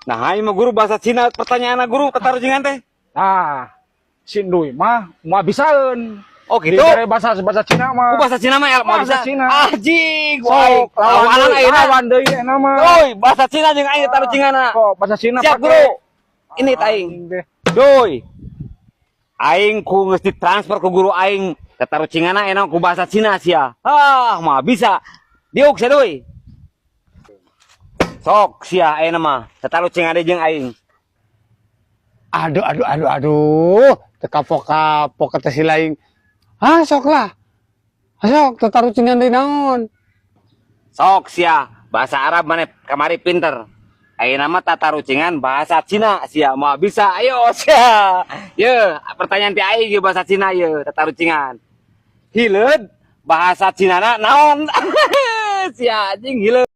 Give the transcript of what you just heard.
Nah, ini mah guru bahasa Cina pertanyaan guru katarucingan teh. Nah, si Ndui mah bisaeun. Oh gitu. Di bahasa Cina mah. Bahasa Cina mah mau Bahasa bisa. Cina. Anjing, Sok, lawan deui eta mah. Doi, bahasa Cina jeung aing tarucingana. Kok bahasa Cina Siap pake. guru. Ini aing. Doi. Aing ku geus ditransfer ku guru aing. Tarucingana enang ku bahasa Cina sia. Ah, mah bisa. Diuk sia doi. Sok sia ayeuna mah. Tarucingana jeung aing. Aduh. Tekapok-kapok kata si laing. Ah, sok lah. Sok, tetarucingan di naon. Sok sia. Bahasa Arab mana kamari pinter. Ayeuna mah tatarucingan bahasa Cina sia mah bisa. Ayo sia. Ye, pertanyaan ti aing ge bahasa Cina ye tatarucingan. Hileud bahasa Cinana naon? Sia anjing hileud.